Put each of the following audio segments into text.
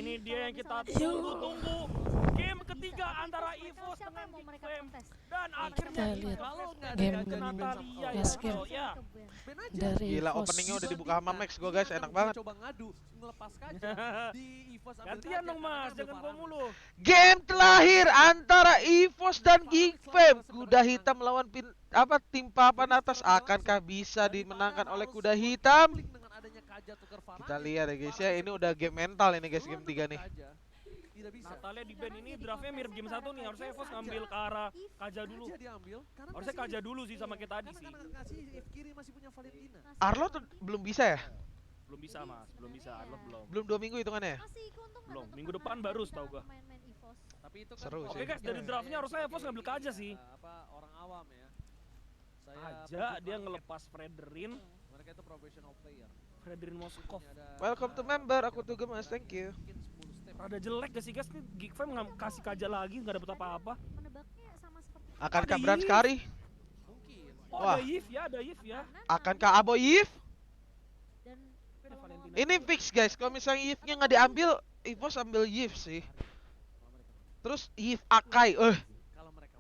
Ini dia yang kita tunggu-tunggu. Game ketiga antara EVOS dengan Geekfam. Dan akhirnya lihat kalau nggak game ada Natalia ya. dari Gila, EVOS. openingnya udah dibuka sama Max gua guys, enak banget. Coba ngadu, ngelepas kaca di EVOS. Gantian dong Mas, jangan gua mulu. Game terakhir antara EVOS dan Geekfam. Kuda hitam melawan tim papan atas, akankah bisa dimenangkan oleh kuda hitam? Kita lihat ya guys ya, ini udah game mental ini guys, game 3 nih. Natalia di band ini draftnya mirip game 1 nih, harusnya EVOS ngambil ke arah Kaja dulu. Harusnya Kaja dulu sih sama kita tadi sih. Arlo tuh belum bisa ya? Belum bisa Mas, belum bisa, Arlo belum. Belum 2 minggu hitungannya ya? Belum, minggu depan baru setahu gua. Tapi itu kan Seru sih. Oke guys, dari draftnya harusnya EVOS ngambil Kaja sih. Orang awam ya. Kaja dia ngelepas Frederin. Mereka itu professional player. Frederin Moskov. Welcome to member, aku tuh gemas, thank you. Rada jelek gak sih guys nih, Geekfam kasih Kaja lagi, gak dapet apa-apa. Akankah Ada Brand Yves. Sekari? Mungkin. Oh Wah. ada Yves ya. Akankah Abo Yves? Valentina. Ini fix guys, kalau misalnya Yves-nya nggak diambil, EVOS ambil Yves sih. Terus Yves Akai, Kalau mereka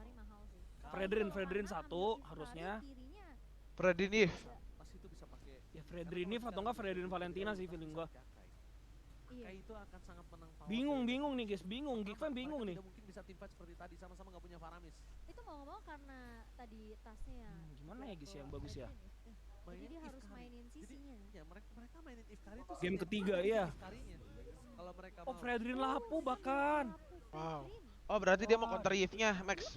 Frederin 1 harusnya. Fredin Yves. pas itu bisa pakai Ya Frederin Yves atau enggak Frederin Valentina sih feeling gua. Akai itu akan sangat menang power. Bingung nih guys, Geekfam bingung nih. Tidak mungkin bisa tim fight seperti tadi, sama-sama nggak punya Faramis. Itu mau nggak mau karena tadi tasnya Gimana ya guys yang bagus ya? jadi dia harus mainin sisinya. Ya mereka mainin Ifkari itu Game ketiga ya. Kalau mereka Oh Frederin Lapu bahkan. Wow. Oh berarti dia mau counter Yves-nya, Max.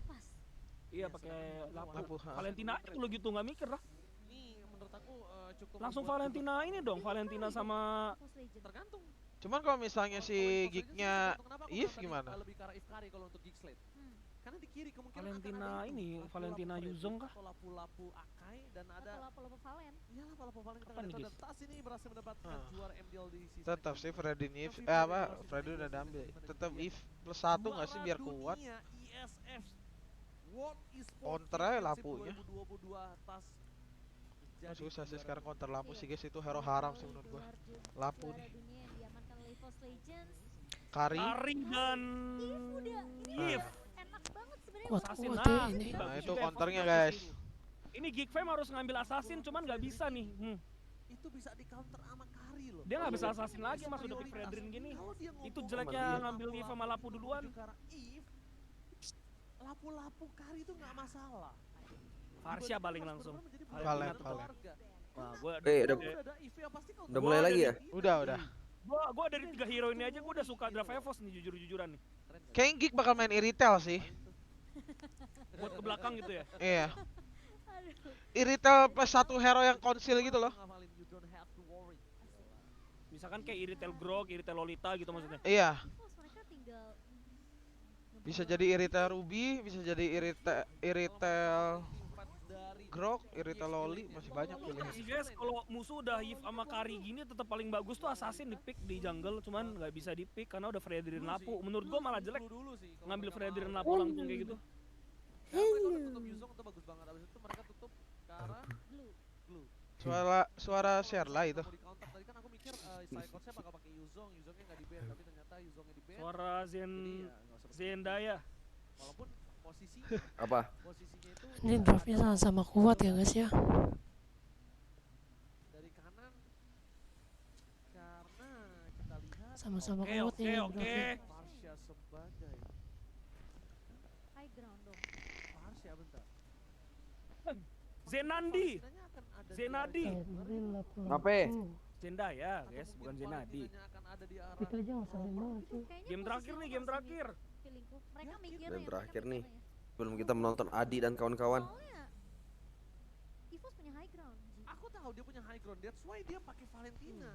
Iya pakai Lapu. Lapu, ha. Valentina aja kalau gitu nggak mikir lah. ini menurut aku cukup Langsung membuat Valentina ini dong, Valentina sama tergantung. Cuman kalau misalnya si geeknya Kenapa aku Yves bilang tadi, gimana? lebih ke arah Ifkari kalau untuk Geek Slate. Karena di kiri kemungkinan Valentina akan ada itu. ini, Lapu-lapu Valentina Freddy, Yuzong kah? atau lapu-lapu Akai dan ada Atau lapo Valen. iya lapu-lapu Valen kita Apa nih, nggak tahu. guys? Dan Tas ini berhasil mendapatkan juara MDL di season Tetap ini. sih Fredin Yves, Tapi player Fredin udah masih ambil. gimana Tetap dia? Yves plus 1 nggak sih biar Juara kuat? dunia ESF World Esports Counter aja Championship lapunya. 2022 Tas jadi Susah sih juara sekarang dunia. counter Lapu sih guys, itu hero haram sih menurut gua. Lapu nih. Dunia yang diamankan oleh EVOS Legends. Kari. Ari dan Yves. Enak banget sebenarnya. Assassin Kuat ya lah. ini. Nah Bagus itu juga counternya EVOS guys. ini. Ini Geekfam harus ngambil assassin cuman nggak bisa nih. Itu bisa di counter sama Kari loh. Dia nggak bisa assassin lagi mas udah pick Fredrin gini. Kalau dia Itu ngomong jeleknya sama ngambil Yves sama Lapu duluan. menuju ke arah Eve, lapu-lapu Kari itu nggak masalah. Farsha paling langsung. Valen. Wah, gua Udah mulai lagi ya? Udah. Gua dari 3 hero ini aja gua udah suka draft EVOS nih jujur-jujuran nih. Kayaknya Geek bakal main Iritel sih. Buat ke belakang gitu ya. Iya. Iritel plus 1 hero yang konsil gitu loh. Misalkan kayak Iritel Grog, Iritel Lolita gitu maksudnya. Iya. EVOS mereka tinggal Bisa jadi Iritel Ruby, bisa jadi Iritel Grok, Iritel Loli, masih banyak pilihan. Sih guys, kalau musuh udah Yves sama Kari gini tetap paling bagus tuh Assassin di pick di jungle, cuman nggak bisa di pick karena udah Frederin Lapu. Menurut gua malah jelek ngambil Frederin Lapu langsung kayak gitu. Mereka udah tutup Yuzong itu bagus banget. Abis itu mereka tutup ke arah Glue. Suara share lah itu. Mau di counter tadi kan aku mikir Psychosnya bakal pakai Yuzongnya nggak di ban, tapi ternyata Yuzongnya di ban. Suara Jadi ya, nggak usah Zendaya. walaupun posisinya Apa? posisinya itu Ini draftnya sama-sama kuat ya guys ya. dari kanan karena kita lihat Sama-sama Oke, kuat oke, ini oke. draftnya. Farsha sebagai high ground dong. Farsha bentar. Zenandi. Kemungkinannya akan ada di Zenadi. arah- Ngape? Zendaya, atau guys, bukan mungkin Zenadi. Valentinanya akan ada di arah Itu aja ngeselin banget sih. Kayaknya Game terakhir posisi nih, itu game masih terakhir. feelingku. Mereka Yakin? mikirnya Game ya, terakhir mereka nih. mikirnya. Sebelum kita menonton Adi dan kawan-kawan. Soalnya EVOS punya high ground. Ji. Aku tahu dia punya high ground, that's why dia pakai Valentina.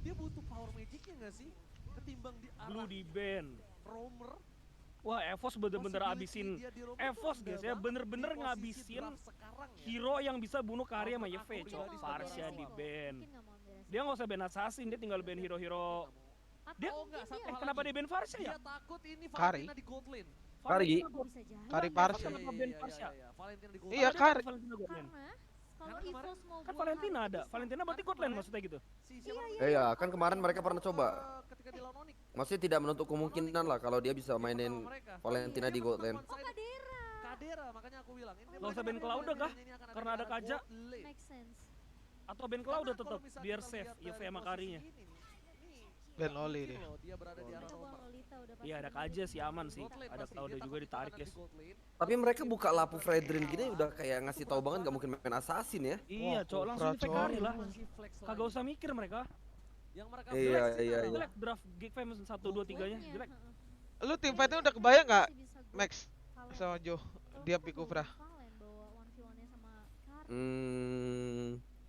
Dia butuh power magicnya nggak sih? Ketimbang di Blue arah di band. roamer. Wah, EVOS bener-bener possibility abisin. dia di roamer EVOS tuh guys udah ya, banget bener-bener di posisi ngabisin draft sekarang ya. hero yang bisa bunuh Kari sama Walaupun Yeve, aku cok. pribadi Farsha sebagai di resiko. band. Mungkin nggak mau ambil Dia nggak usah ban assassin, dia tinggal ban hero-hero. Atau Dia- mungkin enggak, satu dia hal Kenapa lagi. dia ban Farsha ya? Dia takut ini Kari. Valentina di gold lane. Kari. Valentina bisa jadi. Kari Iya, Farsha. Kenapa ban Farsha? Valentina di gold Iya, lane. Kari. Valentina Godman. Karena Kalau Karena kemarin EVOS mau Kan buat Valentina hal ada. bisa. Valentina berarti god lane maksudnya gitu. si siapa? Iya, kan kemarin mereka pernah coba. Ketika di lawan Onyx. Maksudnya tidak menutup kemungkinan lah kalau dia bisa mainin Valentina di gold lane. Oh Kadera. Kadera, makanya aku bilang ini Nggak usah ban Cloud kah? Karena ada Kaja. Make sense. Atau Ben Cloud tetap biar safe Yove sama Karinya. Ben Loli nih. Dia berada di arah Mereka buang Roma. Lolita udah pasti. Iya ada Kaja sih aman sih. Gold lane Ada pasti, Cloud dia juga takut ditarik ada guys. di gold lane. Tapi mereka buka lapu Fredrin gini udah kayak ngasih tahu banget nggak mungkin main assassin ya. Iya, Wah, cowok langsung di Kufra, Fekari cowok. lah. Masih flex Kagak lagi. usah mikir mereka. Yang mereka Iya, flex iya, itu iya. adalah Jelek draft Geek Fam 1 2 3-nya Goldnya, jelek. heeh. Lu tim fightnya udah kebayang nggak, Masih bisa gold. Max? Valen. Sama Joe, Kalau dia kita pick bawa Kufra. Valen, bawa 1v1-nya sama Kari.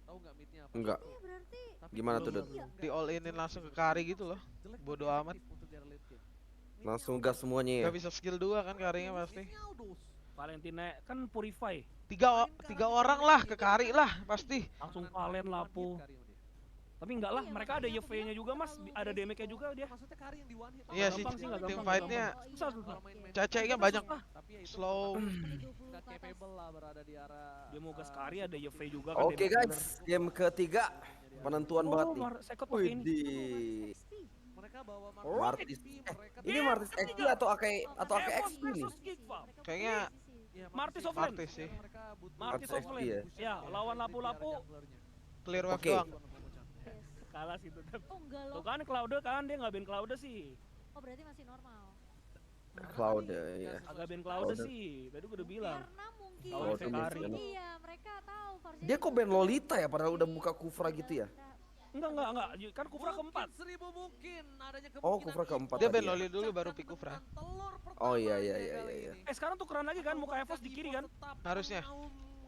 tahu nggak midnya apa? Enggak. Iya berarti Tapi Gimana belum tuh, Dut? iya. Di all inin langsung ke Kari gitu loh. jelek Bodo tapi amat. efektif untuk di late game. Midnya Langsung udah- gas semuanya ya. Gak bisa skill 2 kan Karinya pasti. Midnya Aldous. Valentina kan Purify. Tiga orang lah ke Kari lah pasti. Langsung Karena Valen one lapu. hit Kari sama dia. Tapi enggak lah, Iya, mereka ada makanya aku YV-nya bilang juga Mas, terlalu ada basic damage-nya juga dia. Maksudnya Kari yang di one hit. Iya Nggak sih, gampang sih, nggak tim gampang, fight-nya nggak Susah, susah. caceknya banyak, Tapi ya itu slow. nggak capable lah berada di arah Dia mau gas Kari ada YV juga kan. Oke guys, game ketiga penentuan banget nih. Second pakai ini. Widih. mereka bawa Martis. mereka Ini Martis XP atau AK XP nih? Kayaknya Iya, Martis sih. offline. Martis sih. Mereka butuh Martis Martis offline. XP Ya, lawan lapu-lapu Clear wave Oke. doang. kalah sih tetap. Oh enggak Tuh loh. kan Cloud kan dia nggak ban Cloud sih. Oh berarti masih normal. Cloud ya. Agak ban Cloud Cloud. sih. Tadi gua udah bilang. Karena mungkin Tahu Oh, Fekari. iya mereka tahu versi Dia kok ban Lolita ya padahal udah buka Kufra gitu ya? Enggak. Kan Kufra keempat. Seribu mungkin adanya Oh, kemungkinan Kufra keempat Dia tadi ban ya? Loli dulu baru pick Kufra. Oh iya iya iya iya. Sekarang tukeran lagi kan muka EVOS di kiri kan? Harusnya.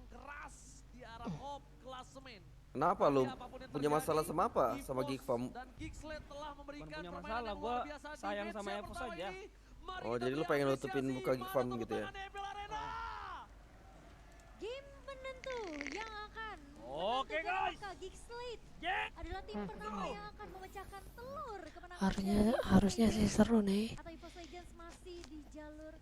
Keras di arah top klasemen. Kenapa lu Apapun yang punya terjadi, masalah sama apa? Sama EVOS Geek Farm? dan Geeksled telah memberikan punya permainan masalah, yang gua luar biasa di sayang match sama yang EVOS pertama aja. ini. Mari Oh, kita jadi lu beri pengen nutupin apresiasi muka Geek Farm pada gitu ya? kemenangan Evil Arena. game penentu yang akan Oke, menentukan guys. apakah Geek Slate Yeah. adalah tim pertama yang akan memecahkan telur kemenangan Harusnya sih seru nih. atau EVOS Legends masih di jalur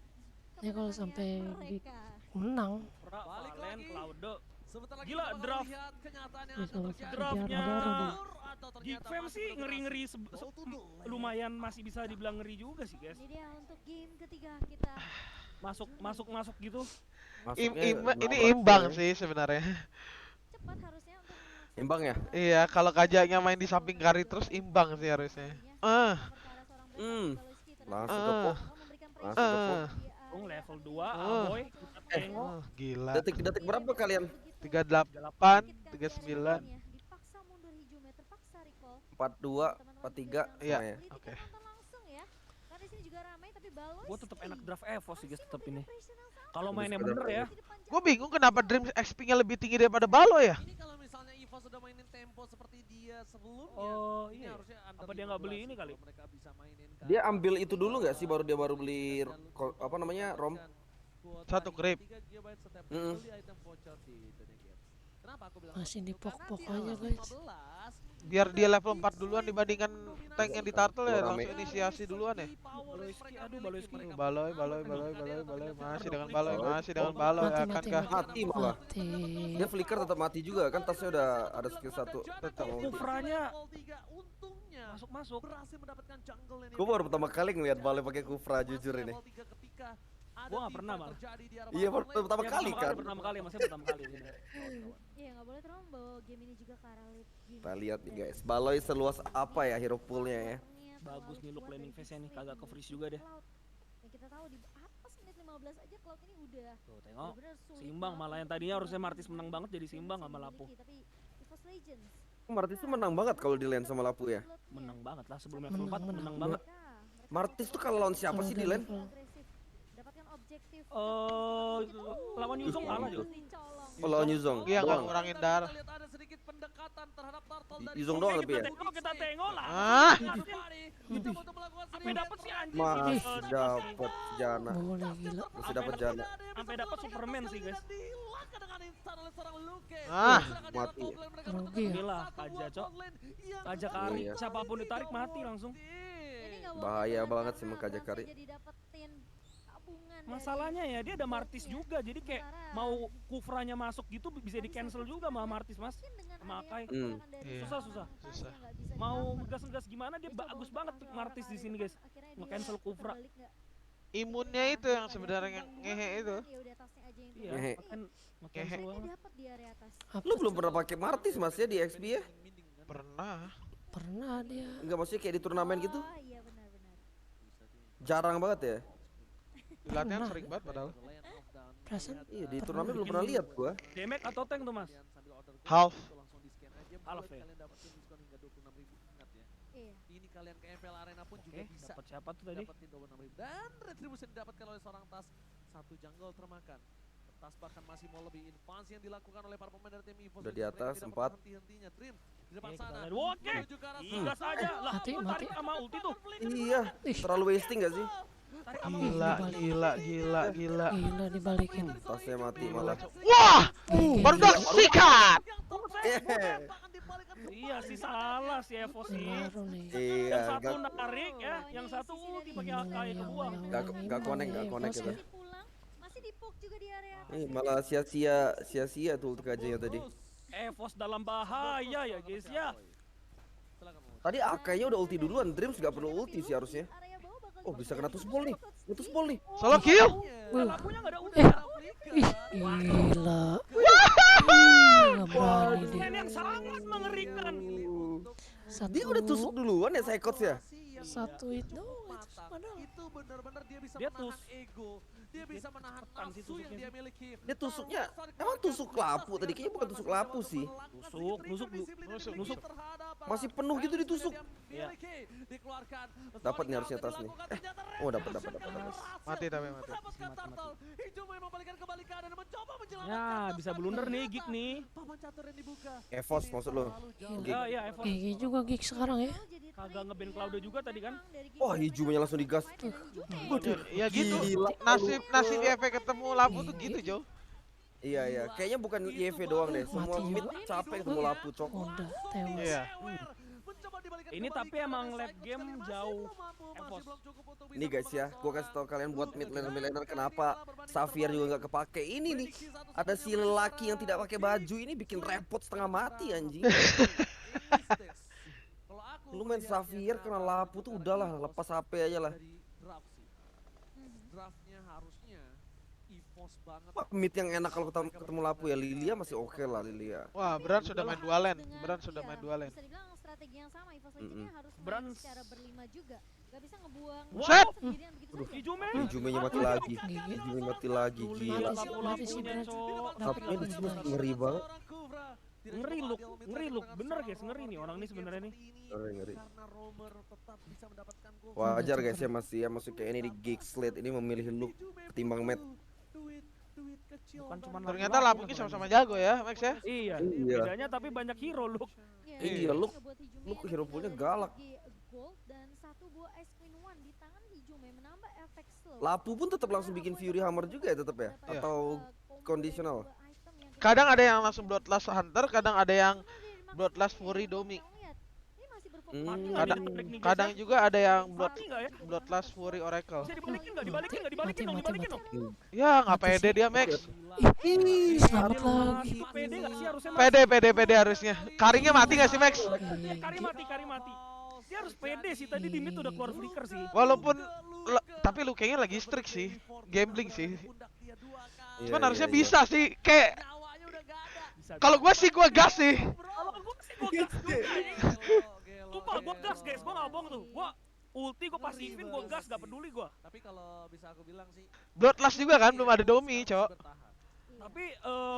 Ya kalau kemenangannya sampai mereka. menang, Balik Valen, lagi. Cloud. Sebentar lagi Gila, kita bakal draft. lihat kenyataan yang Ya, akan kalau terjadi. Draftnya Atau ternyata Geek Fam masih sih belum ngeri-ngeri berhasil. lumayan masih bisa dibilang ngeri juga sih guys. Jadi dia untuk game ketiga kita Masuk gitu. Ini imbang sih sebenarnya. cepat harusnya untuk Imbang ya? Iya, kalau Kajanya main di samping Kari terus imbang sih harusnya. Langsung ke pok. Langsung ke pok. Bung level 2 Aboy kita tengok. Gila. Detik-detik berapa kalian? 38, 39. Dipaksa mundur Hijume, terpaksa recall. 42, 43 Iya. semuanya. Oke. Kita nonton langsung ya. Karena di sini juga ramai tapi Baloy. Gua tetap enak draft EVOS sih guys tetap ini. Kalau Lebih mainnya sekedar bener ya. Gue bingung kenapa Dream XP-nya lebih tinggi daripada Balo ya? Ini kalau misalnya Evo sudah mainin tempo seperti dia sebelumnya, Oh ini iya. harusnya under Apa dia nggak beli 15 ini kali? kalau mereka bisa mainin kan. Dia ambil itu dulu nggak sih baru beli apa namanya rom? Satu grip. Mm. Kenapa aku bilang masih seperti itu? dipok-pok Karena di aja atas guys. 15, Biar dia level 4 duluan dibandingkan tank yang di turtle ya, Rame. langsung inisiasi duluan ya. Baloyski, aduh, Baloyski. Baloy, masih dengan Baloy Mati, akan mati, kah? Mati malah. Mati. Dia flicker tetap mati juga kan tasnya udah ada skill 1. Tetap. Kufranya untungnya masuk. berhasil mendapatkan jungle lane Gue baru pertama kali ngeliat Bale pakai Kufra jujur ini. Gua nggak pernah malah. Iya baru pertama Ya, kali kan. Pertama kali, maksudnya pertama kali. Iya nggak boleh terlalu membawa game ini juga ke arah late game. Kita lihat nih guys, Baloy seluas apa ya hero poolnya ya? Bagus nih look landing phase-nya nih, kagak ke freeze juga deh. Yang kita tahu di atas menit 15 aja Cloud ini udah Tuh tengok. bener-bener sulit Seimbang banget malah yang untuk tadinya harusnya bisa Martis menang banget jadi seimbang sama dimiliki, Lapu. Tapi EVOS Legends Martis tuh menang banget kalau di lane sama Lapu ya. Menang banget lah sebelum Menang, level 4 menang menang. banget. Martis tuh kalau lawan siapa Kalau sih di udah lane? level. dapatkan objektif Lawan Yuzong kalah juga. Oh lawan Yuzong Iya nggak doang. ngurangin darah. Lihat ada sedikit pendekatan terhadap turtle dari Yuzong doang tapi ya. Kita tengok lah. Ah. Kita untuk melakukan Sampai dapat sih anjing. Masih Ini. dapat jana. Boleh gila. Masih dapat jana. Sampai dapat Superman sih guys. Ah, mati. Rugi ya. Inilah Kaja cok. Kaja Kari, Iya. siapapun ditarik mati langsung. Ini nggak worth it Bahaya banget banget sih karena Mengkajak langsung Kari. jadi dapetin gabungan Masalahnya ya dia ada Martis Wolf-nya. juga, jadi kayak Sementara mau Kufranya masuk gitu bisa di cancel juga sama Martis mas. mungkin dengan Sama adanya Akai. pergerakan dari Iya. Susah, seorang susah. Akai Susah. yang nggak bisa Mau di-cover. ngegas-ngegas gimana dia Dia coba bagus untuk banget tampil Martis arah di ke sini area guys. depan, akhirnya dia Nge-cancel Kufra. kebalik nggak? Imunnya itu yang sebenarnya ngehe itu. Ya udah tasnya aja yang Iya, Ngehe. kan Ngehe. nge-cancel Kayaknya banget. dapat di area atas. Apa? Lu belum pernah pakai Martis Mas ya di XP ya? Pernah. Pernah dia. Enggak maksudnya kayak di turnamen gitu? Oh iya benar-benar. Jarang banget ya? Di latihan Pernah. sering banget padahal. Perasaan Iya di Pernah. turnamen belum Bikin pernah lihat gua. Damage atau tank tuh mas? Half. Half ya? Kalian dapetin diskon hingga 26.000, ingat ya. Iya. Ini kalian ke MPL Arena pun juga Oke, bisa dapat siapa tuh tadi? dapetin 26.000 dan retribusi didapatkan oleh seorang tas. Satu jungle termakan. Tas bahkan masih mau lebih invasi yang dilakukan oleh para pemain dari tim EVOS. Udah dan di juga mereka atas, tidak 4. pernah henti-hentinya. Dream di depan Oke, kita sana. lihat. Oke, Menuju ke arah gas aja lah. Mati, Lu mati. tarik sama ulti tuh. Iya, Ih. terlalu wasting gak sih? Tarik sama Ih, ulti. Gila, dibalik. gila, gila, gila. Gila dibalikin. Tasnya mati malah. Wah, Gila. baru dah sikat. Iya sih salah si Evo sih. Baru nih. Iya, Yang satu gak, narik ya, yang satu ulti pakai Akai kebuang. Gak connect kita. Masih pulang, masih dipuk juga di area atas. Malah sia-sia tuh ulti kajanya tadi. Evos dalam bahaya ya guys ya. Tadi Akainya udah ulti duluan, Dreams gak perlu ulti sih harusnya. Area bawah bakal Oh bisa dipakai kena tuspol nih, kena tuspol nih. Solo kill. Dan akunya nggak ada ulti. Eh. Ih, gila. Gila berani dia. Main yang sangat mengerikan. Satu, Dia udah tusuk duluan ya Psychots ya? satu itu padahal. Itu benar-benar dia bisa Dia menahan tus- ego, dia bisa menahan cepetan sih nafsu yang tusuknya dia sih. miliki. Dia tusuknya, emang tusuk lapu tadi, kayaknya bukan tusuk lapu sih. Nusuk. Masih penuh gitu ditusuk. Iya. Dikeluarkan. Dapat nih harusnya tas nih. Oh dapat. Mati tapi mati. Hijau memang balikan kembali keadaan dan mencoba menyelamatkan. Ya tas, bisa tapi blunder nih ternyata gig nih. papan catur yang dibuka. Evos maksud lo? Ya ya Evos. GG juga gig sekarang ya. Kagak nge-ban Clouda juga tadi kan? Wah hijaunya langsung digas. Ya gitu. Gila. Nasib YV ketemu Lapu tuh gitu, Jo. Iya, kayaknya bukan YV doang deh. Semua Mati mid juga. capek ketemu lapu cok. Udah tewas. Iya. Ini tapi emang late game jauh Evos. Nih guys ya, gua kasih tau kalian buat mid laner kenapa Xavier juga nggak kepake. Ini nih, ada si lelaki yang tidak pakai baju ini bikin repot setengah mati anjing. Lu main Xavier kena lapu tuh udahlah, lepas HP aja lah. Dari draft sih. Draftnya harusnya EVOS banget. Wah, mid yang enak kalau ketemu lapu ya Lilia masih oke lah Lilia. Wah, Bran sudah main dua lane. Bran sudah main dua lane. Bisa dibilang strategi yang sama, EVOS Mm-mm. Legends harus main Brand- secara berlima juga. Gak bisa ngebuang Set! sendirian begitu saja. Hijau men. Hijaunya mati lagi. Hijaunya mati lagi, Tuli gila. lihat lapu-lapunya Mati sih, cok. Lapunya di sini ngeri banget. Ngeri look, bener guys, ngeri nih orang ini sebenarnya nih. Ngeri. Karena Romer tetap bisa mendapatkan gol. Wajar guys ya masih ya maksudnya kayak ini di Geek Slate ini memilih look ketimbang Matt. Duit kecil. Bukan cuman Ternyata Lapunya sama-sama jago ya, Max ya. Iya, Iya. bedanya tapi banyak hero look. Iya, look hero poolnya galak. Gold dan satu buah Ice Queen One di tangan Hijume menambah efek slow. Lapu pun tetap langsung bikin Fury Hammer juga ya tetap ya? Iya. Atau conditional? Kadang ada yang langsung Bloodlust Hunter, kadang ada yang Bloodlust Fury Domi. Kadang juga ada yang Mati nggak ya? Bloodlust Fury Oracle. Bisa dibalikin nggak? Dibalikin dong. Ya, nggak pede dia, Max. Ih, selamat lagi. Itu pede nggak sih harusnya? Mas? Pede harusnya. Karingnya mati nggak sih, Max? Kari mati. Dia harus pede sih, tadi di mid udah keluar flicker sih. Walaupun tapi lu kayaknya lagi strict sih, gambling sih. Cuman Iya, harusnya iya, bisa sih, kayak Bisa. kalau gua sih gua gas sih. Kalau gua sih gua gas juga anjing. Sumpah gua gas guys, gua nggak bohong tuh. Gua ulti gua pasifin, gua gas gak peduli gua. Tapi kalau bisa aku bilang sih Bloodlust juga kan belum ada Domi, Cok. Tapi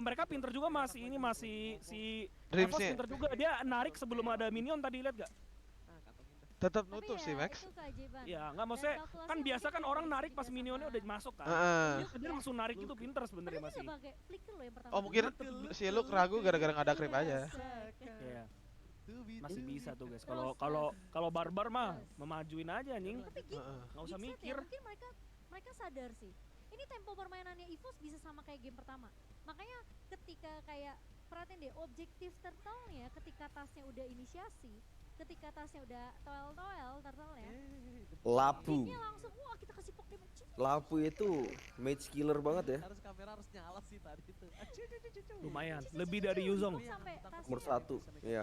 mereka pinter juga masih si Dreams Evos nya pinter juga, dia narik sebelum ada minion tadi lihat gak? tetap nutup sih, Max. Ya nggak maksudnya kan biasa kan orang narik pas minionnya udah masuk kan. Heeh. Dia langsung narik itu pinter sebenarnya masih. Oh, mungkin si Luke ragu gara-gara nggak ada creep aja. Iya. Masih bisa tuh guys. Kalau barbar mah memajuin aja anjing. Tapi Nggak usah mikir. Mungkin mereka sadar sih. Ini tempo permainannya EVOS bisa sama kayak game pertama. Makanya ketika kayak perhatiin deh objektif turtle-nya ketika tasnya udah inisiasi, ketika tasnya udah turtle-nya, Lapu. dia langsung wah kita kasih Pokemon Lapu itu match killer banget ya. Harus kamera harus nyala sih tadi itu. Lumayan, lebih dari Yuzong. Sampai tas Nomor juga. 1. Iya.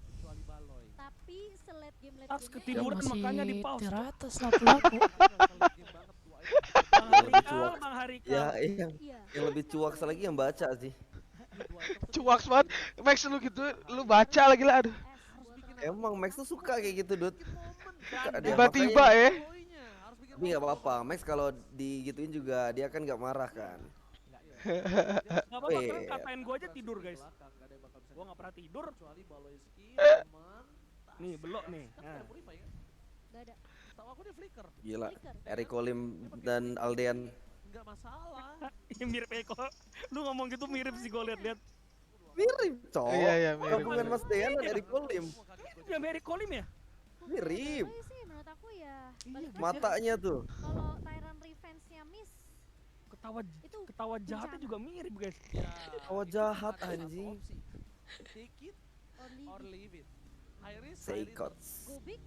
Kecuali Baloy. Tapi selet game late Tas game-nya ketiduran Masih makanya di pause. teratas lapu-lapu. Bang Harikal, cuak. Bang Harikal. Ya, Iya. yang lebih cuak lagi yang baca sih. Cuak banget. Max lu gitu, lu baca lagi lah. Aduh. Emang Max tuh suka kayak gitu, Dut. Suka dia, Tiba-tiba makanya- ya. Tapi nggak apa-apa, Max kalau digituin juga dia kan nggak marah kan. Gak apa-apa, Weh. kalian katain gue aja tidur guys. Gue gak pernah tidur. Kecuali Baloyski, teman. Nih, belok nih. Kan Nah. ada Purify kan? Gak ada. Tahu aku dia flicker. Gila, Flicker. Eric Olim dan Aldean Enggak masalah. Ini mirip Eko. Lu ngomong gitu mirip sih gue liat-liat. mirip, cowok. Iya, mirip. Gabungan Mas Dean dan Eric Olim Ya mirip Kolim ya? mirip. Tapi sih menurut aku ya balik lagi. Matanya tuh. Kalau Tyrant Revenge-nya miss itu Ketawa jahatnya juga mirip guys. Oh jahat anjing. Take it or or leave it. leave it. High risk, Say high reward. cots. Go big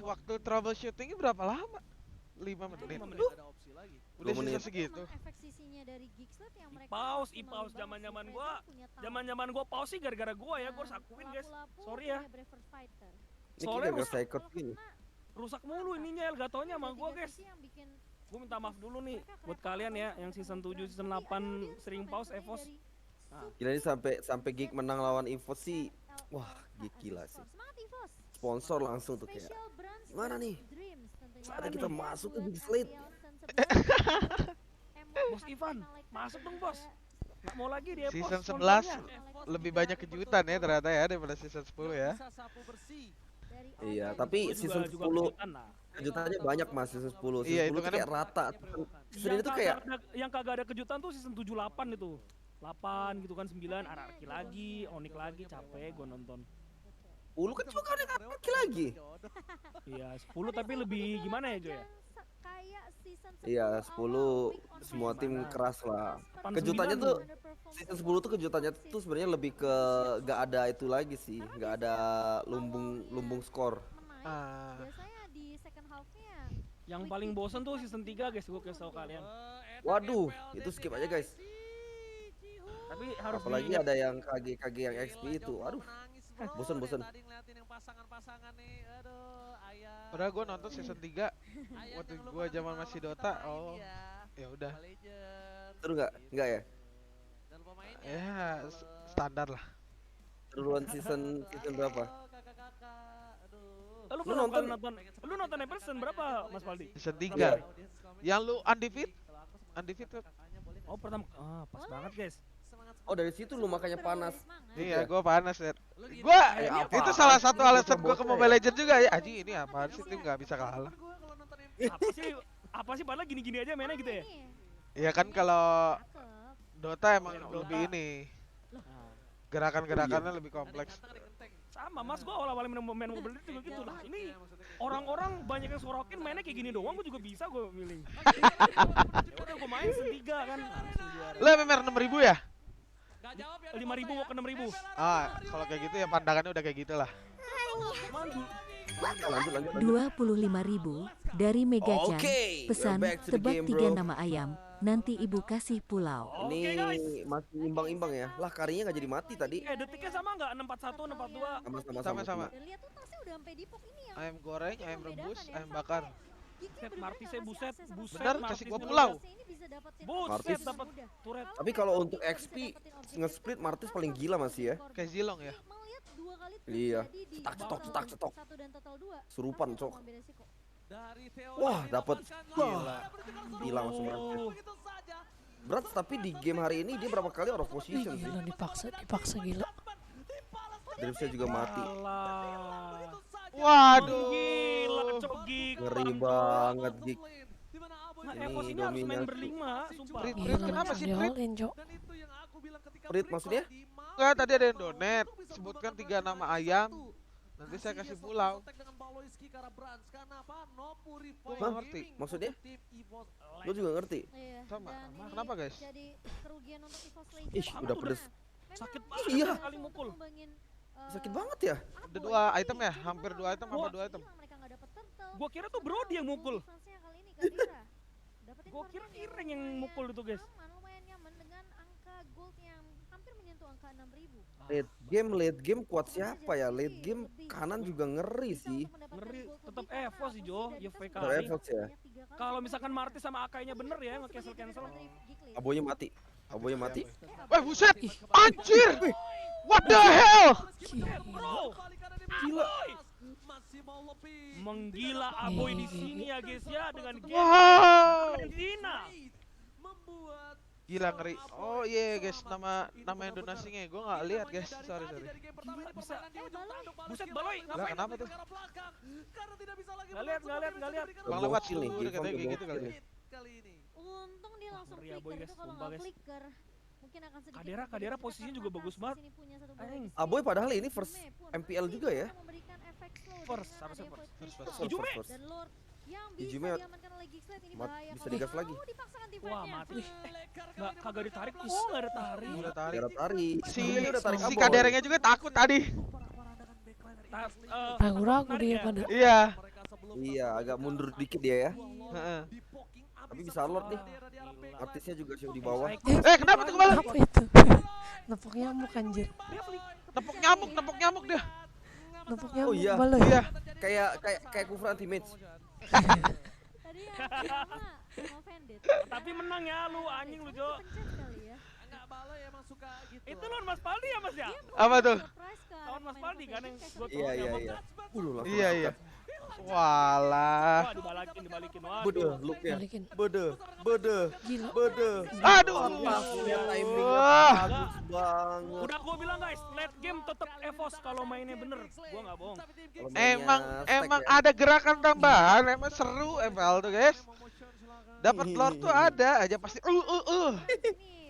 Waktu troubleshootingnya berapa lama? 5 menit. Lima menit. Nggak ada opsi lagi. Udah 2 menit. sisa segitu. emang efek sisinya dari Geekslet yang mereka Ipaus, maksimal Ipaus banget zaman-zaman sih. gua. Fraser punya talent. Zaman-zaman gue pause sih gara-gara gue ya, gue harus Nah, akuin guys. Lapu-Lapu Sorry ya. punya Braver Fighter. Ini Soalnya kayak rusak. saya Kalau gini. kena, Rusak mulu ininya Elgatonya sama ada gue tiga guys. sisi yang bikin Gue minta maaf dulu nih mereka buat kelihatan kalian ya banget yang sampai season 7, berat. season Tapi 8 audience sering tuh pause mentornya EVOS. dari Nah. Gila ini sampai Geek menang lawan EVOS sih. Wah, Geek gila sih. Semangat EVOS. Sponsor langsung tuh kayak. Special Brands Gimana dan nih? Dreams tentunya. Saatnya kita Ada masuk ke buat Big Slate. Avion dan sebelumnya. Bos Ivan, masuk dong bos. Nggak mau lagi dia Season EVOS 11 sponsornya. lebih banyak kejutan ya ternyata ya daripada season 10 ya. Bisa sapu bersih. Dari Iya, online tapi Gua season juga 10 kejutan lah. kejutannya banyak Mas season 10. Iya, Season 10 tuh hitungannya- kayak rata. Season ini tuh Yang kayak kagak ada- yang kagak ada kejutan tuh season 7 8 itu. 8 gitu kan 9 Araki lagi, Onyx lagi, capek gue nonton. 10 kan juga ada laki lagi. Iya, 10 tapi lebih gimana ya, Jo ya? kayak season Iya, 10 10 awal, week on semua week tim on keras lah. week. Kejutannya tuh Underperform season 10 tuh kejutannya tuh sebenarnya lebih ke gak ada itu lagi sih, gak ada lumbung skor. menaik, Ah. biasanya di second half-nya Yang paling bosen tuh season 3 guys, gue kasih tau kalian. Waduh, itu skip aja guys. Tapi harus Apalagi diingat, ada yang KG yang XP itu. Aduh, bosen. Tadi ngeliatin yang pasangan-pasangan nih. Aduh, ayah. Padahal gue nonton season 3 Ayah, waktu jangan gua lupa zaman nama masih kita Dota. main Oh, ya udah. Mobile Legends, seru nggak? gitu. Nggak ya? Jangan lupa mainnya. Ya standar lah. Duluan season berapa? Halo, kakak-kakak. Aduh. lu Lu pernah nonton? lu nonton Everson berapa Mas Paldi? Season Iya. 3. Yang lu undefeated? Kalau aku semangat Undefeated. kakaknya boleh Oh pertama, pas banget guys. semangat. Oh dari situ lu makanya panas. Iya, gua panas ya. Lu gini, Gua Eh, apa? itu salah satu Itu alasan gua ke bocah Mobile ya? Legends juga ya. Aji ini apaan sih tim nggak bisa kalah. gua kalau nonton Apa sih padahal gini-gini aja mainnya gitu ya? Iya kan kalau Cakep. Dota emang lebih ini Nah, gerakan-gerakannya lebih kompleks. sama Mas, gua awal-awal main Mobile Legends juga gitu lah. Ini orang-orang banyak yang sorokin mainnya kayak gini doang, gua juga bisa gua milih. Ya udah gua main season 3 kan. Langsung juara. Lu MMR 6.000 ya? 5.000 gua ke 6.000. Ah, kalau kayak gitu ya pandangannya udah kayak gitulah. Cuman dulu Lanjut. 25.000 dari Megajan. Oke, Pesan we're back to the tebak game, 3 bro. nama ayam. Nanti ibu kasih pulau. Oke, Ini guys. masih imbang-imbang ya. Lah karinya nggak jadi mati tadi. detiknya sama nggak? 641, 642. Sama-sama. Dan lihat tuh tasnya udah sampai dipok ini yang Ayam goreng, ayam rebus, membedakan ya, ayam bakar. Geeknya Buset, bener-bener Martisnya nggak buset, ngasih akses sama buset, Bener, sekali. kasih gua Martis pulau. Ini bisa dapetin Buset, Martis. dapat mudah. turret. Tapi kalau untuk XP nge-split Martis paling gila masih ya. Kayak Zilong ya. Melihat 2 kali Iya. terjadi di Cetak, total cetak. 1 dan total 2. Surupan, Pasti cok. akan ambil resiko. Dari Theo Wah, yang dapet. didapatkan Gila. lawan. Gila langsung Martis. Begitu saja. Berat tapi di game hari ini dia berapa kali out of Ih, position sih. gila dipaksa gila. Dripsnya juga mati. Alah. Waduh. Gila, cogik. Ngeri banget Geek. Dimana Abu Nah, Ini Evos ini harus main dominasi. berlima, sumpah. Prit, Gila kenapa langsung sih, Prit? diolin, Cok. dan itu yang aku bilang ketika Prit maksudnya? Enggak, tadi ada yang donate. Sebutkan 3 nama ayam. Nanti saya kasih pulau. Hah? Maksudnya? Lu juga ngerti? Iya. Sama. Dan ini Kenapa, guys? Jadi kerugian untuk EVOS Legends. Ih, Sama udah tuh pedes. Memang Sakit mereka banget Iya. berhasil kali untuk mukul. ngembangin, Sakit banget ya? Ada 2 item ya, hampir 2 item apa 2 item. Mereka nggak dapet turtle. Gua kira tuh Brody yang mukul. Defense-nya kali ini Kadira. Dapetin Gua kira korban Ireng yang mukul itu, guys. aman, lumayan nyaman dengan angka gold yang hampir menyentuh angka 6.000. Late game kuat siapa ya? Late game kanan juga ngeri sih. Ngeri, tetep Evo sih, Jo, YVK Tetep nih. Evo sih ya. Kalau misalkan Martis sama Akainya bener ya nge-cancel. Abonya mati. Abonya mati. Wah buset, anjir, what the hell? Bro, Gila. Masih mau lebih. menggila Aboy di sini ya guys ya dengan game Wow, Argentina. Membuat gila ngeri. Oh iya guys, nama yang donasinya gue nggak lihat guys, sorry. Bisa. Buset Baloy, Lah ngapain? kenapa tuh? Nggak lihat. Bang lewat Gokil nih, dulu game katanya kayak gitu gokil kali. nih. kali ini. Untung dia langsung Ngeri ya, flicker boy, itu guys, kalau sumpah, nggak guys. flicker mungkin akan sedikit Kadera berbeda posisinya karena juga bagus Atas banget. sini punya satu Anjing. bola Aboy extend. padahal ini first Jume pun MPL juga ya. bisa memberikan efek slow First, dengan harusnya adanya first. foot First, pistol. Jume. Dan Lord yang bisa Jume diamankan oleh Gigsled ini mat- bahaya bisa kalau digas mau lagi. dipaksakan Wah defense-nya. mati. Nggak kagak ditarik. Oh nggak ada tarik. Udah tarik. Gara tarik. Si Ini udah tarik si Aboy. kadernya juga takut tadi. Ragu-ragu tarik dia ya? pada. Iya. Iya, agak mundur dikit dia ya. Heeh. Tapi bisa Lord nih. Artisnya juga sih di bawah. Kenapa tuh kembali? Apa itu? Nepok nyamuk anjir. Nepok nyamuk dia. Nepok Oh nyamuk iya. baloy. Iya. Kayak Kufra anti-match. Tadi yang pertama offended. Tapi menang ya lu anjing lu Jo. Pencet kali ya. Enggak Baloy emang suka gitu. Itu lawan Mas Paldi ya Mas ya? Apa tuh? Surprise ke Lawan Mas main Paldi kan yang profesional gua kayak Iya, tahu iya, nyamuk. iya. Langsung Iya. sikat. Walah. Wah dibalikin. Bede, Waduh. looknya. Balikin. Bede. Gila. Aduh. Pas lihat timingnya Wah. bagus banget. Udah gua bilang guys, late game tetap Evos kalau mainnya bener. Gua nggak bohong. Kalau mainnya Emang stack ya. ada gerakan tambahan, emang seru ML tuh guys. Dapat Lord tuh ada aja pasti. ini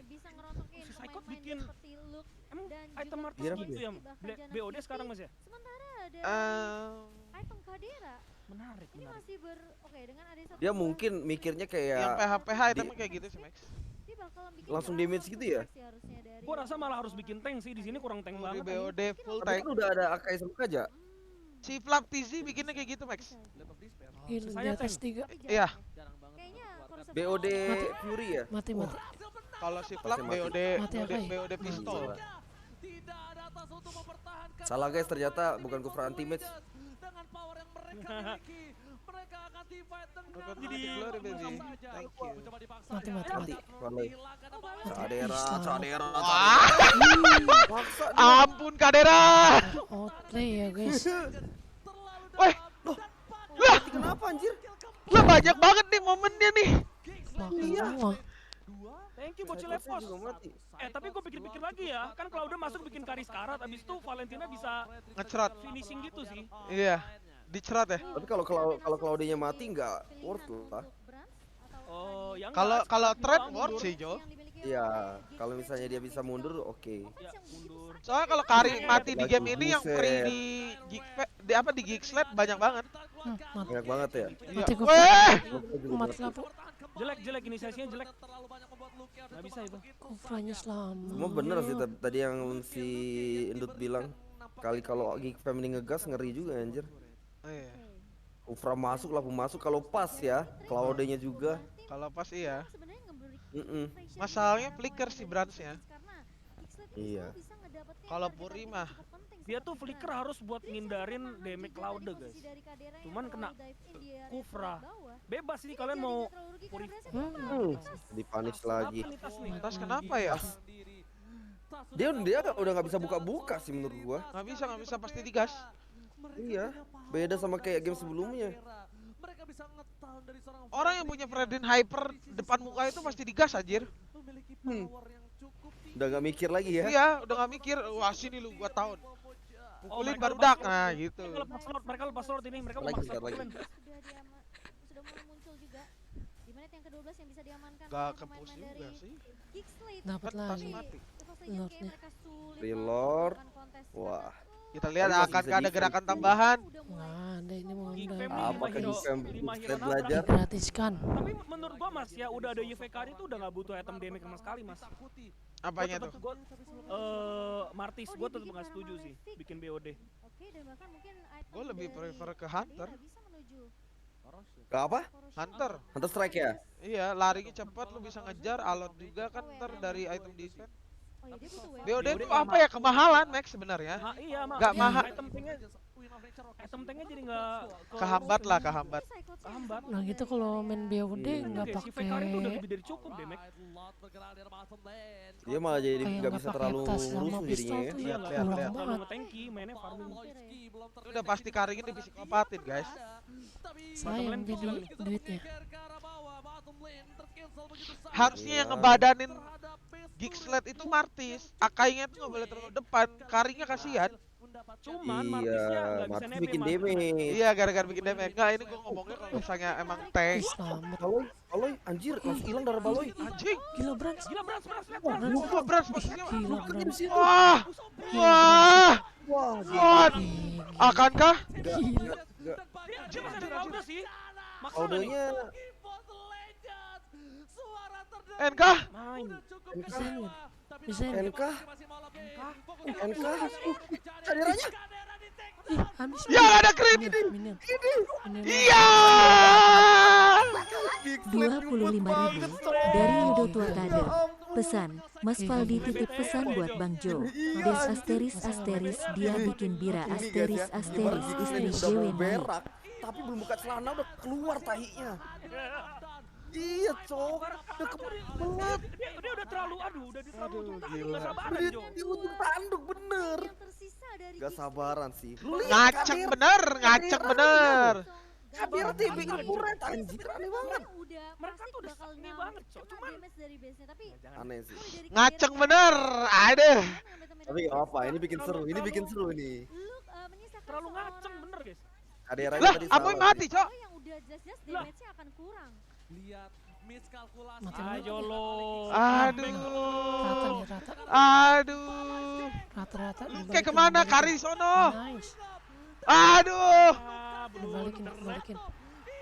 bisa ngerontokin Si Psycho pemain-pemain bikin- seperti Luke Emang dan item juga Martis Gila, gitu ya? bahkan BOD Jangan sekarang City. Mas ya? Sementara ada Eh, item Kadera Menarik. ini masih oke dengan ada satu Dia bola, mungkin mikirnya yang kayak PH itu emang kayak gitu sih Max. dia bakal bikin langsung bola damage gitu ya? sih harusnya dari Gua rasa malah harus bikin tank sih di sini kurang tank Di banget. anjing. BOD full tapi tank. kan udah ada Akai sama aja. Si Flap TZ bikinnya kayak gitu Max. Gila di Saya atas tank. 3. Iya. kayaknya Corsair BOD Mati. Fury ya. Mati. Kalau si Flap Mati. Mati apa ya? BOD pistol. Tidak ada atas untuk mempertahankan. Salah guys, ternyata bukan Kufra anti-match. Dengan power yang mereka miliki, mereka akan divide dengan Bukan Jadi glory baby. saja. Thank you. Mencoba dipaksa. Mati. Mati. Baloy. Hilangkan apa? Cadera. Wah, Maksa dia. ampun Kadera. Outplay ya guys. Weh, Mati kenapa anjir? lah banyak banget nih momennya nih. Makan semua. Thank you bocil Cyclops-nya Evos. juga mati. Tapi gue pikir-pikir lagi ya, kan Claude masuk bikin Karis Karat, abis itu Valentina bisa Ngecerot. finishing gitu sih. Iya. Dicerot ya. Tapi kalau Claudia mati nggak worth lah. Oh, yang Kalau trap worth sih Jo. Iya, kalau misalnya dia bisa mundur oke. Ya, mundur. Soalnya kalau Kari mati di Lagi game ini yang buset. free di Geeksled banyak banget. Mati. Banyak banget ya. Iya. Mati gua. Weh, Gua juga Mati mati. lampu. Jelek inisiasinya jelek. Nggak bisa itu. Kufranya selamat. Cuma bener sih tadi yang si Indut bilang. Kali kalau Geek Family ngegas ngeri juga anjir. Iya. Kufra masuk, Lapu masuk kalau pas ya. Claude-nya juga. Kalau pas iya. Mm-mm. Masalahnya flicker si Branch-nya. Iya. Kalau Puri mah Dia tuh flicker harus buat ngindarin damage Claude guys. Cuman kena Kufra. Bebas sih kalian mau Puri. Dipanis lagi. Apa nih tas nih? tas kenapa ya? Dia udah nggak bisa buka-buka sih menurut gua. Nggak bisa pasti digas. Iya. Beda sama kayak game sebelumnya. Mereka bisa nge-tahan dari seorang Orang yang punya Fredin Hyper depan muka itu pasti digas anjir. memiliki power yang cukup tinggi. Udah nggak mikir lagi ya. Iya, udah nggak mikir. Wah sini lu gua tahun. Pukulin mereka baru lepas dak. slot. Nah gitu. Mereka lepas slot ini, mereka mau Lagi, maksa bentar lagi. pukulan. Sudah mulai muncul juga di menit yang ke-12 yang bisa diamankan Gak oleh ke push pemain-pemain juga dari sih. Geekslate. Dapat Kan tas lagi. mati. Lordnya. Relord. Wah. Kita lihat Tapi masih akan bisa ada defense. gerakan tambahan. Nggak ada ini mau Geek udah Family Apa 5 kan hero, Geek Family? 5 hero Geek nabrak. belajar. digratiskan. Tapi menurut gua mas ya udah ada YVK itu udah nggak butuh item damage sama sekali mas. Apanya tuh? Gua Martis gua tetap nggak setuju sih bikin BOD. Oke, dan bahkan mungkin item Gua lebih dari prefer ke Hunter. Kadera bisa menuju Ke apa? Hunter. Hunter Strike ya? Iya, larinya cepat, lu bisa ngejar, alot juga kan ntar dari item defense. Oh iya, dia butuh WP. BOD itu apa ya, kemahalan Max sebenarnya. Iya, Mak. Nggak mahal. Item tanknya jadi nggak Kehambat lah, kehambat. kehambat. Nah gitu kalau main BOD Iya. nggak Oke, si Vekarin tuh udah pakai lebih dari cukup deh, Max. Dia malah jadi kayak nggak nggak bisa pakai terlalu tas sama rusuh pistol jadinya ya. tuh ya Lihat, kurang lihat. Terlalu banget. nge-tanky, mainnya farming. Itu udah pasti karingin di psikopatin, guys. Sayang lane jadi duitnya. Harusnya yang Iya. ngebadanin Geekslet itu Martis. Akainya tuh nggak boleh terlalu depan, karingnya kasihan. Cuman Iya, Martisnya nggak bisa Martis nebeng, bikin Mas. damage. Iya, gara-gara bikin damage. Enggak, ini gua ngomongnya kalau misalnya emang tank. Ih, selamat. Baloy, anjir, langsung hilang darah Baloy. Anjing. Gila Brans. Gila, Brans, lihat, Wah, Brans. Wah, Brans posisinya. Gila Brans. Wah. Gila Wah. Wah, Wah. Brans. Akankah? enggak. Dia masih Lauda sih. Maksa nih. Audenya NK? Main. Bisa nih. Bisa nih. NK, NK, kaderanya. Ih, habis. Ya, ada crit. Minion. Minion. Iya. 25.000 dari Yudo Tua Kader. Pesan, Mas Faldi titip pesan buat Bang Jo. Des asteris asteris dia bikin bira asteris asteris istri Udah GW mau naik. berak, tapi belum buka celana udah keluar tahinya. Iya, cok. Udah kebelet. Dia udah terlalu, udah terlalu. gila. Nggak sabaran, Di, Jo. di ujung tanduk bener. Yang tersisa dari Gak sabaran sih. Lu Ngaceng bener, ngaceng bener. Kadir TB akurat anjir, aneh banget. Udah Mereka pasti tuh udah bakal ini nambah banget, Cok. kena Cuman damage dari base-nya, tapi Aneh sih. mulai dari Ngaceng Kadera bener. Aduh. Tapi gak apa, ini bikin seru, ini bikin seru ini. lu menyisakan Terlalu seorang ngaceng bener, guys. Kaderanya Lah, tadi apa salah yang mati, sih. Cok? yang udah jelas-jelas Lah. damage-nya akan kurang. Lihat miskalkulasi. Mati Ayo lo. Rata Aduh. nih rata. Aduh. Rata-rata. Kayak kemana Kari sono? Nice. Aduh. Dibalikin, dibalikin.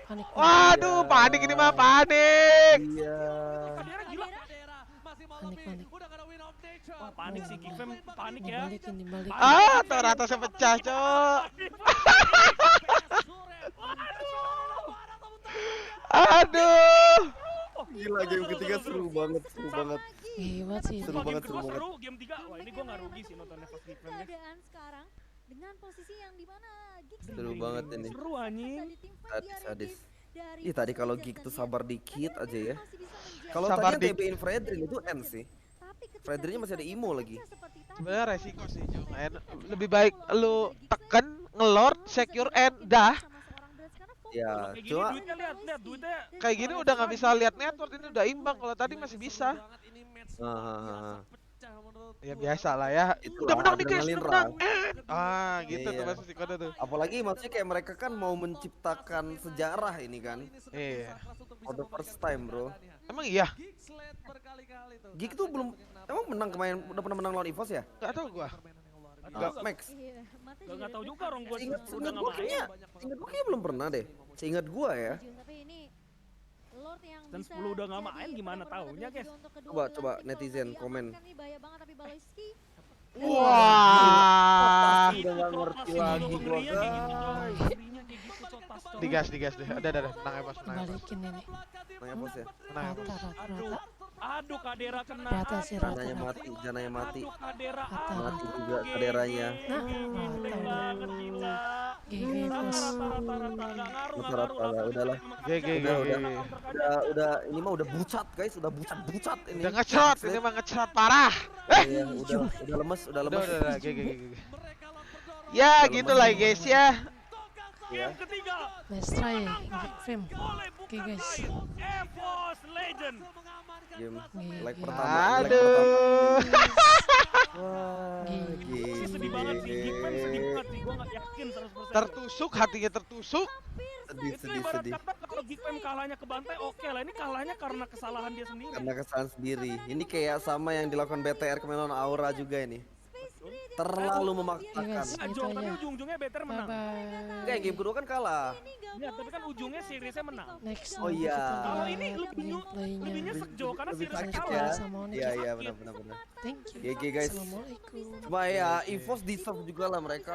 Panik. Waduh, panik ini mah panik. Iya. Kadera gila. Panik, panik. Wah, panik sih, Gifem panik ya. Dibalikin, dibalikin. Ah, tuh ratasnya pecah, Cok. Aduh. Gila, game ketiga seru banget, seru banget. Hebat sih. Seru Wah, game banget, kedua seru banget. seru, game 3. Wah, ini gua nggak rugi sih nontonnya pas Gifem ya. Keadaan sekarang dengan posisi yang dimana Giggs Seru banget ini. Seru anjing. tadi tim fight Sadis, di area sadis. game dari Ih, tadi kalau Forces Geek dan tuh dia sabar dikit tadi aja ya. masih bisa menjaga Kalau Sabar tadi yang dik. TB-in Fredrin itu N sih. Tapi ketika Fredrinnya masih ada tim imo fight lagi. bisa seperti tadi, Sebenarnya resiko sih, Cok. Fredrin Lebih baik lu tekan, ngelord, secure end, dah. sama seorang Brans karena fokus Ya, Kayak gini cuma duitnya lihat duitnya. Kayak gini udah nggak bisa lihat network, ini udah imbang. Kalau tadi masih bisa. Ya biasa lah ya. Itulah, Udah menang nih guys, adrenalin udah menang. rush. Ah, gitu tuh Iya. pasti kode tuh. Apalagi maksudnya kayak mereka kan mau menciptakan sejarah ini kan. Iya. For the first time, bro. Emang iya? Geek tuh belum emang menang kemarin, udah pernah menang lawan EVOS ya? Gak tau gua. Enggak, Max. Iya, Mata Gak juga tahu ada juga orang gua Ingat udah ingat nggak gua main. kayaknya, ingat gua kayaknya belum pernah deh. Seingat gua ya. tujuh, tapi ini Lord yang Dan bisa 10 udah nggak jadi main, gimana pemenang taunya, juga guys? untuk kedua Coba, belah coba tim. Kalau netizen nggak komen. diamankan nih bahaya banget, tapi Baloyski Wah. Udah nggak ngerti lagi gua, guys. Digas deh. Udah. Menang ya, Bos. Menang ya, Bos. Dibalikin ini. Nanya EVOS ya. Menang ya, Bos. Rata. Aduh, Kadera kena. Rata sih, rata. Jananya mati, jananya mati. Aduh, Kadera. Rata. Mati juga kaderanya. Nah, Gede rata. banget gila. GG bos. Rata-rata nggak ngaruh. Rata-rata, udahlah. GG. Udah ini mah udah bucat, guys. Udah bucat ini. Udah ngecrot, ini mah ngecrot parah. Iya, udah lemes, udah lemes. Udah. GG. Ya, gitulah guys ya. Ya. Game ketiga Nice try. Fame. oleh Oke guys. EVOS Legend. Game Gila. leg pertama. leg pertama. Aduh. Wah, Gila. Sedih banget sih, Gifem sedih banget sih. Gua nggak yakin 100%. Tertusuk, hatinya tertusuk. Sedih, Itu sedih, ibarat sedih. kata kalau Gifem kalahnya ke Bantai oke lah. Ini kalahnya karena kesalahan dia sendiri. Karena kesalahan sendiri. Ini kayak sama yang dilakukan BTR kemarin lawan Aura juga ini. Terlalu memaksakan. Yes. Nggak, Gitu Jo, tapi aja. ujung-ujungnya better Bye menang. bye. Enggak, game kedua kan kalah. Ya, tapi kan ujungnya seriesnya menang. Next. Oh iya. Kalau ini lebih gameplaynya. lebih nyesek Jo karena Lebih seriesnya sakit kalah. ya. Sama Onyx. Iya, benar. Thank you. GG guys. Assalamualaikum. Cuma ya EVOS deserve juga lah mereka.